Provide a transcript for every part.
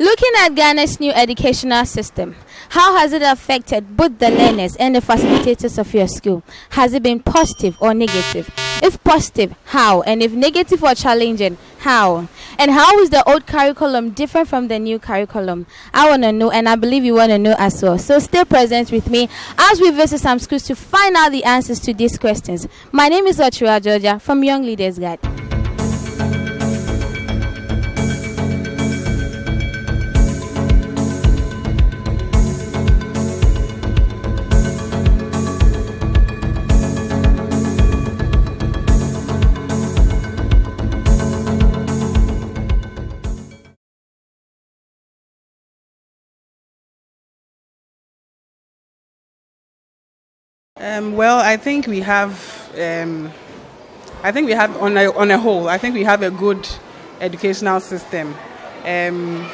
Looking at Ghana's new educational system, how has it affected both the learners and the facilitators of your school? Has it been positive or negative? If positive, how? And if negative or challenging, how? And how is the old curriculum different from the new curriculum? I want to know, and I believe you want to know as well. So stay present with me as we visit some schools to find out the answers to these questions. My name is Ochira Georgia from Young Leaders Guide. Well, I think we have on a whole, I think we have a good educational system. The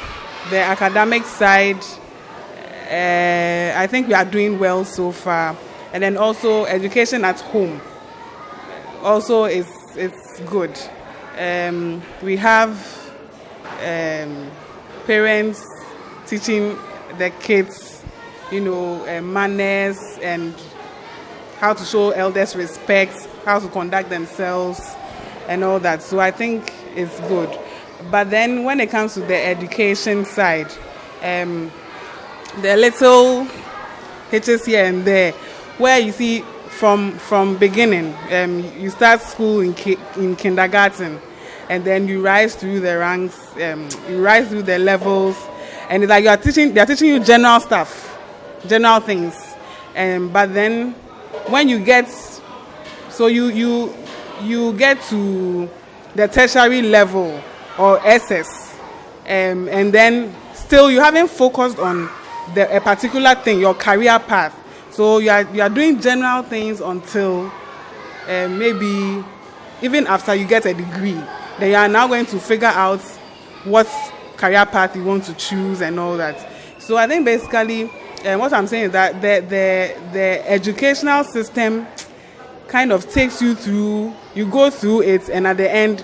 academic side, I think we are doing well so far, and then also education at home also it's good. We have parents teaching the kids, manners and how to show elders respect, how to conduct themselves, and all that. So I think it's good. But then when it comes to the education side, the little hitches here and there, where you see from beginning, you start school in kindergarten, and then you rise through the ranks, you rise through the levels, and it's like they are teaching you general stuff, general things, but then when you get, so you get to the tertiary level or SS, and then still you haven't focused on a particular thing, your career path. So you are doing general things until maybe even after you get a degree, then you are now going to figure out what career path you want to choose and all that. So I think basically what I'm saying is that the educational system kind of takes you through, you go through it, and at the end,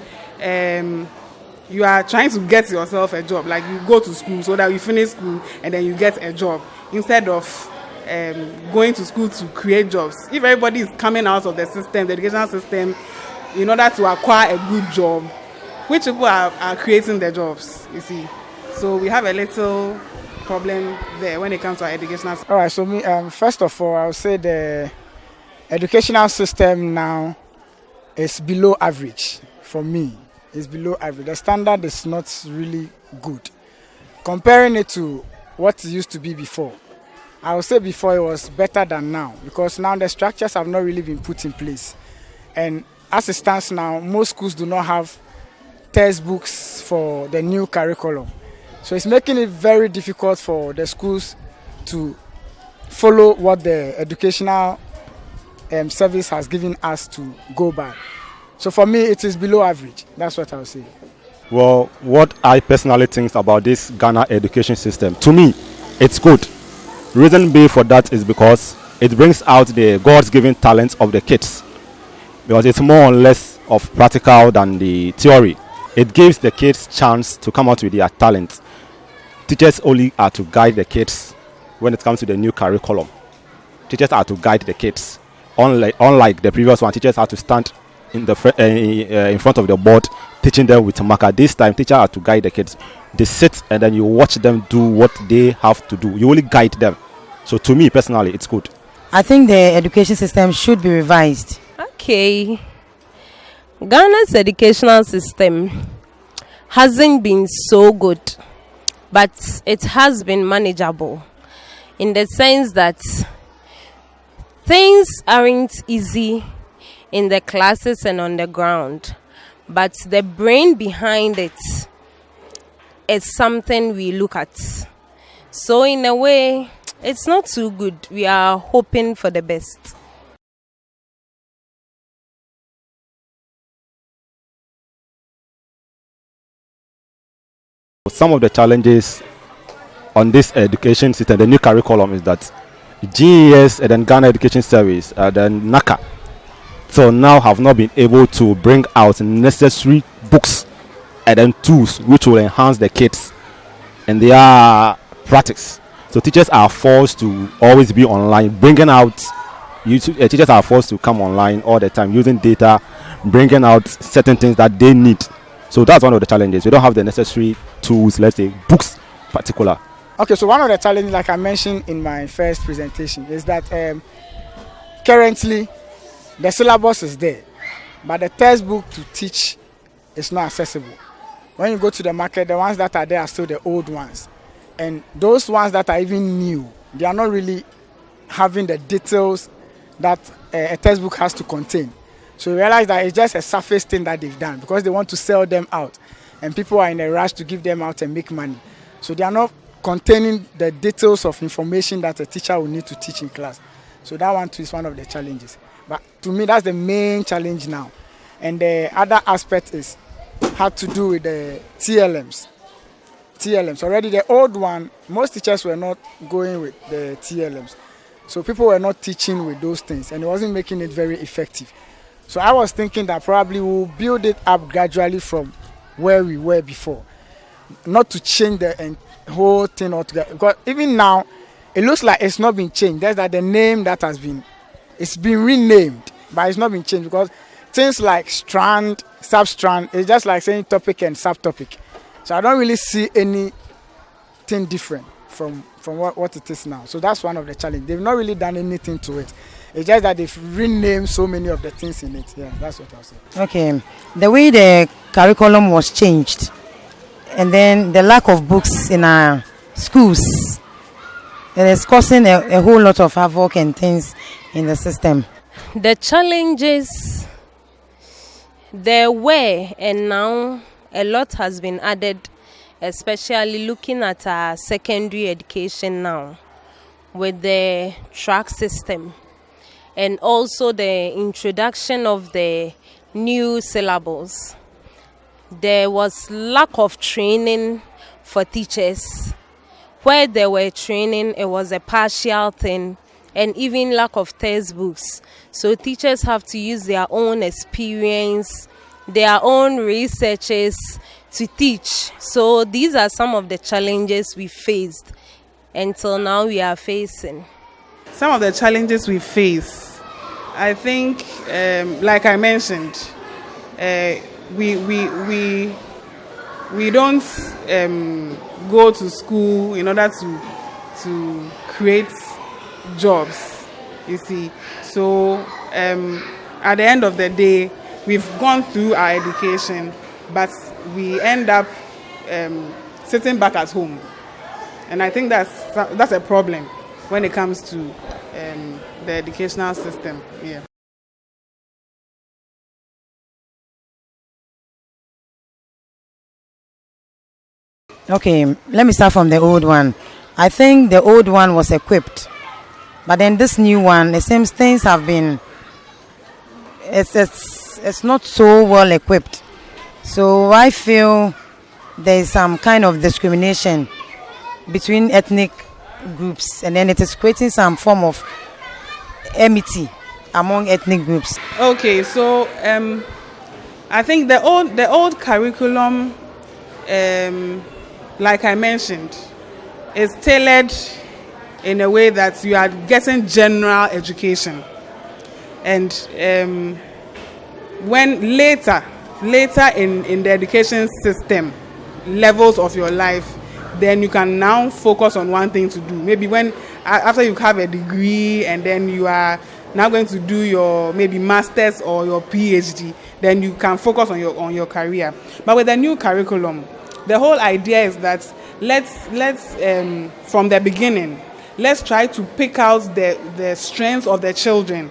you are trying to get yourself a job. Like you go to school so that you finish school and then you get a job instead of going to school to create jobs. If everybody is coming out of the system, the educational system, in order to acquire a good job, which people are creating the jobs, you see. So we have a little problem there when it comes to our educational system. All right, so first of all, I would say the educational system now is below average for me. It's below average. The standard is not really good. Comparing it to what it used to be before, I would say before it was better than now, because now the structures have not really been put in place. And as it stands now, most schools do not have textbooks for the new curriculum. So it's making it very difficult for the schools to follow what the educational service has given us to go by. So for me, it is below average. That's what I would say. Well, what I personally think about this Ghana education system, to me, it's good. Reason being for that is because it brings out the God's-given talents of the kids. Because it's more or less of practical than the theory. It gives the kids chance to come out with their talents. Teachers only are to guide the kids when it comes to the new curriculum. Teachers are to guide the kids. Unlike the previous one, teachers have to stand in front of the board teaching them with a marker. This time, teachers are to guide the kids. They sit and then you watch them do what they have to do. You only guide them. So to me, personally, it's good. I think the education system should be revised. Okay. Ghana's educational system hasn't been so good, but it has been manageable in the sense that things aren't easy in the classes and on the ground, but the brain behind it is something we look at. So in a way, it's not too good. We are hoping for the best. Some of the challenges on this education system, the new curriculum, is that GES and then Ghana Education Service, then NACA, so now have not been able to bring out necessary books and then tools which will enhance the kids and they are practice. So teachers are forced to always be online, bringing out. Teachers are forced to come online all the time, using data, bringing out certain things that they need. So that's one of the challenges. We don't have the necessary tools, let's say books particular. Okay, so one of the challenges, like I mentioned in my first presentation, is that currently the syllabus is there, but the textbook to teach is not accessible. When you go to the market, the ones that are there are still the old ones. And those ones that are even new, they are not really having the details that a textbook has to contain. So you realize that it's just a surface thing that they've done because they want to sell them out. And people are in a rush to give them out and make money. So they are not containing the details of information that a teacher will need to teach in class. So that one too is one of the challenges. But to me, that's the main challenge now. And the other aspect is had to do with the TLMs. Already the old one, most teachers were not going with the TLMs. So people were not teaching with those things and it wasn't making it very effective. So I was thinking that probably we'll build it up gradually from where we were before. Not to change the whole thing altogether. Because even now, it looks like it's not been changed. That's that the name that it's been renamed, but it's not been changed because things like strand, substrand, it's just like saying topic and subtopic. So I don't really see anything different from what it is now. So that's one of the challenges. They've not really done anything to it. It's just that they've renamed so many of the things in it. Yeah, that's what I'll say. Okay. The way the curriculum was changed and then the lack of books in our schools, it is causing a whole lot of havoc and things in the system. The challenges there were, and now a lot has been added, especially looking at our secondary education now with the track system and also the introduction of the new syllables. There was lack of training for teachers. Where they were training, it was a partial thing, and even lack of textbooks. So teachers have to use their own experience, their own researches to teach. So these are some of the challenges we faced until now we are facing. Some of the challenges we face, I think, like I mentioned, we don't go to school in order to create jobs, you see. So at the end of the day, we've gone through our education, but we end up sitting back at home. And I think that's a problem when it comes to the educational system. Yeah. Okay, let me start from the old one. I think the old one was equipped, but then this new one, it seems things have been, it's not so well equipped. So I feel there is some kind of discrimination between ethnic groups, and then it is creating some form of enmity among ethnic groups. Okay, so I think the old curriculum, like I mentioned, is tailored in a way that you are getting general education, and when later in the education system levels of your life, then you can now focus on one thing to do. Maybe when after you have a degree and then you are now going to do your maybe master's or your PhD, then you can focus on your career. But with the new curriculum, the whole idea is that let's from the beginning, let's try to pick out the strengths of the children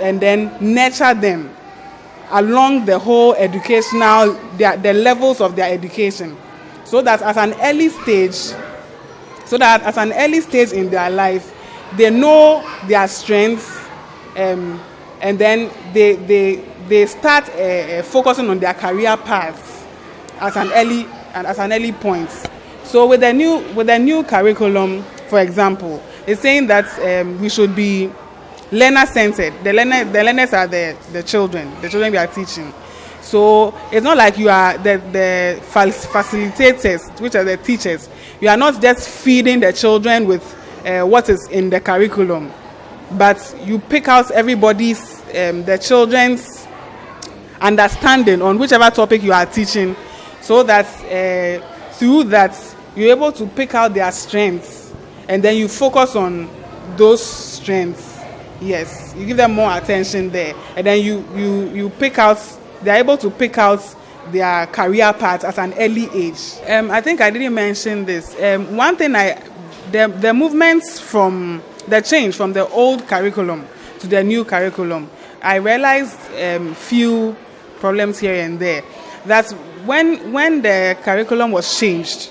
and then nurture them along the whole educational, the levels of their education, so that at an early stage in their life, they know their strengths, and then they start focusing on their career paths at an early point. So with the new curriculum, for example, it's saying that we should be learner-centered. The learners are the children we are teaching. So it's not like you are the facilitators, which are the teachers. You are not just feeding the children with what is in the curriculum, but you pick out everybody's, the children's understanding on whichever topic you are teaching, so that through that you're able to pick out their strengths, and then you focus on those strengths. Yes, you give them more attention there, and then you pick out. They are able to pick out their career path at an early age. I think I didn't mention this. One thing the movements from the change from the old curriculum to the new curriculum, I realized few problems here and there. That when the curriculum was changed,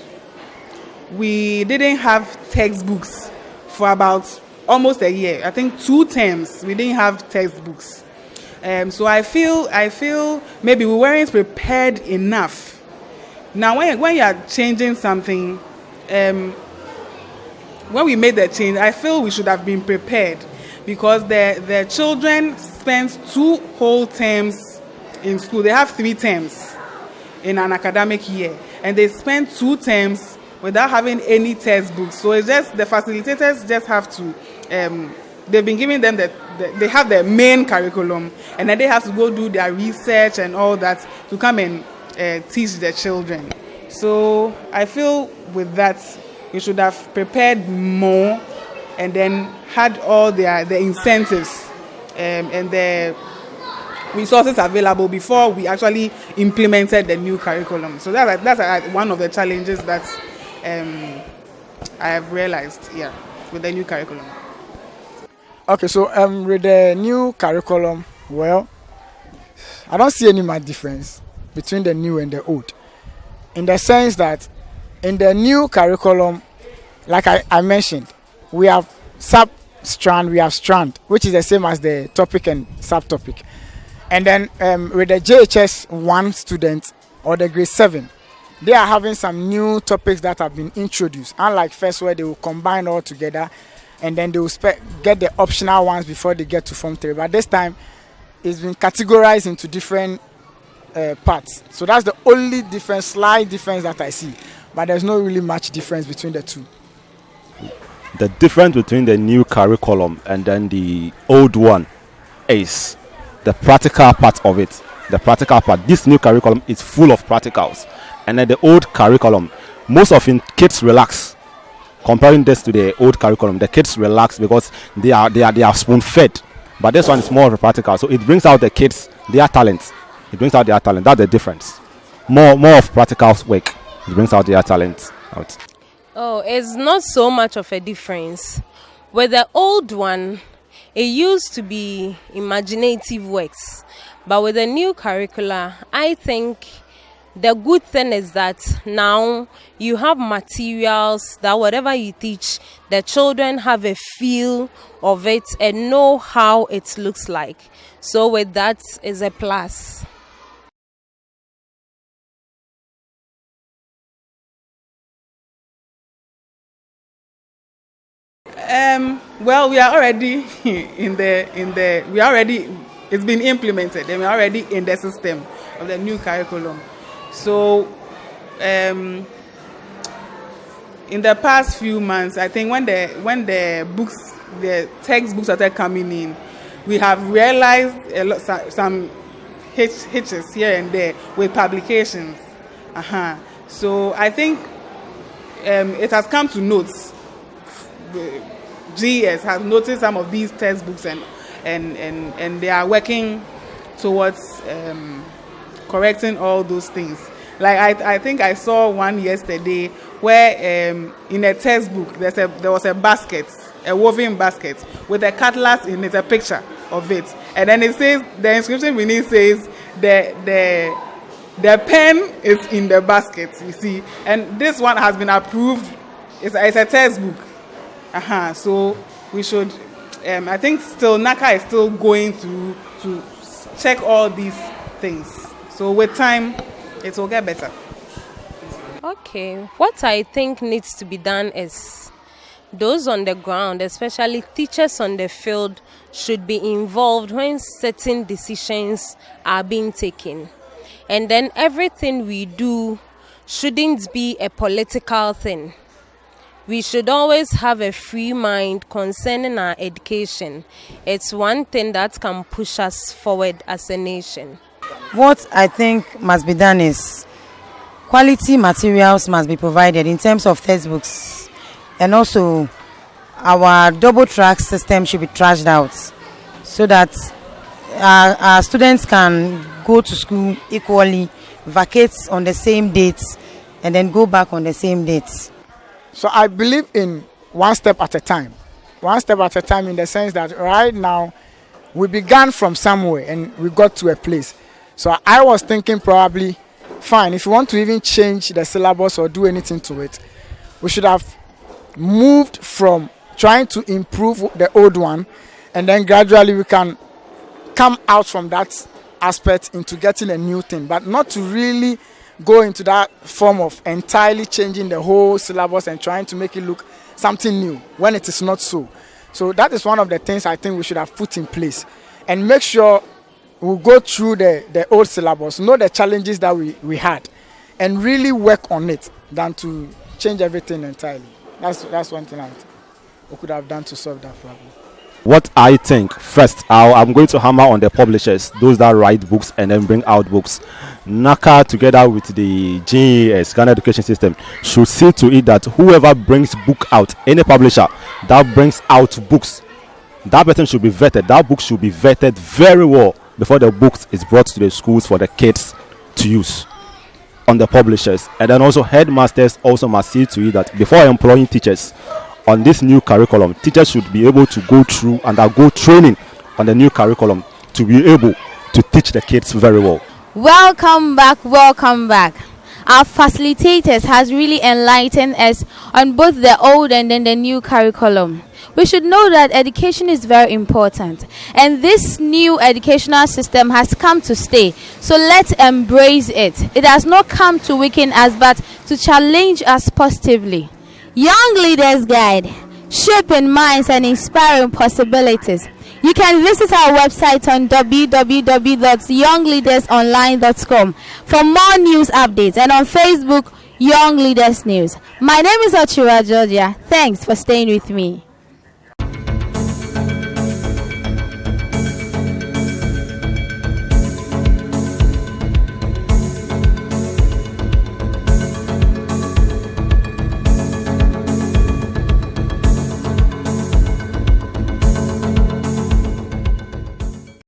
we didn't have textbooks for about almost a year. I think 2 terms we didn't have textbooks. So I feel maybe we weren't prepared enough. Now when you are changing something, when we made the change, I feel we should have been prepared, because the children spend 2 whole terms in school. They have 3 terms in an academic year, and they spend 2 terms without having any textbooks. So it's just the facilitators just have to. They've been giving them they have their main curriculum, and then they have to go do their research and all that to come and teach the children. So I feel with that, we should have prepared more, and then had all the incentives and the resources available before we actually implemented the new curriculum. So that's one of the challenges that I have realized, with the new curriculum. Okay, so with the new curriculum, well, I don't see any much difference between the new and the old, in the sense that in the new curriculum, like I mentioned, we have sub-strand, we have strand, which is the same as the topic and subtopic. And then with the JHS 1 students or the grade 7, they are having some new topics that have been introduced, unlike first where they will combine all together, and then they will get the optional ones before they get to Form 3. But this time, it's been categorized into different parts. So that's the only difference, slight difference that I see. But there's no really much difference between the two. The difference between the new curriculum and then the old one is the practical part of it. The practical part. This new curriculum is full of practicals. And then the old curriculum, most of it, kids relax. Comparing this to the old curriculum, the kids relax because they are spoon-fed. But this one is more of a practical, so it brings out the kids, their talents. It brings out their talent. That's the difference. More of practical work. It brings out their talents out. Oh, it's not so much of a difference. With the old one, it used to be imaginative works. But with the new curricula, I think the good thing is that now you have materials that whatever you teach, the children have a feel of it and know how it looks like. So with that is a plus. Well, we are already it's been implemented, and we're already in the system of the new curriculum. So, in the past few months, I think when the textbooks started coming in, we have realized some hitches here and there with publications. So I think it has come to notes. GS has noticed some of these textbooks and they are working towards correcting all those things. Like I think I saw one yesterday where in a textbook there was a basket, a woven basket with a cutlass in it, a picture of it, and then it says, the inscription beneath says the pen is in the basket. You see, and this one has been approved. It's a textbook. So we should. I think still NACA is still going to check all these things. So with time, it will get better. Okay, what I think needs to be done is those on the ground, especially teachers on the field, should be involved when certain decisions are being taken. And then everything we do shouldn't be a political thing. We should always have a free mind concerning our education. It's one thing that can push us forward as a nation. What I think must be done is quality materials must be provided in terms of textbooks, and also our double track system should be trashed out so that our students can go to school equally, vacate on the same dates, and then go back on the same dates. So I believe in one step at a time. One step at a time, in the sense that right now we began from somewhere and we got to a place. So I was thinking probably, fine, if you want to even change the syllabus or do anything to it, we should have moved from trying to improve the old one, and then gradually we can come out from that aspect into getting a new thing, but not to really go into that form of entirely changing the whole syllabus and trying to make it look something new when it is not so. So that is one of the things I think we should have put in place, and make sure we go through the old syllabus, know the challenges that we had, and really work on it than to change everything entirely. That's one thing I think we could have done to solve that problem. What I think, first, I'm going to hammer on the publishers, those that write books and then bring out books. NACA, together with the GES, Ghana Education System, should see to it that whoever brings book out, any publisher that brings out books, that person should be vetted. That book should be vetted very well before the book is brought to the schools for the kids to use. On the publishers, and then also headmasters also must see to it that before employing teachers on this new curriculum, teachers should be able to go through and undergo training on the new curriculum to be able to teach the kids very well. Welcome back. Our facilitators has really enlightened us on both the old and then the new curriculum. We should know that education is very important, and this new educational system has come to stay. So let's embrace it. It has not come to weaken us, but to challenge us positively. Young Leaders Guide, shaping minds and inspiring possibilities. You can visit our website on www.youngleadersonline.com for more news updates, and on Facebook, Young Leaders News. My name is Ochira Georgia. Thanks for staying with me.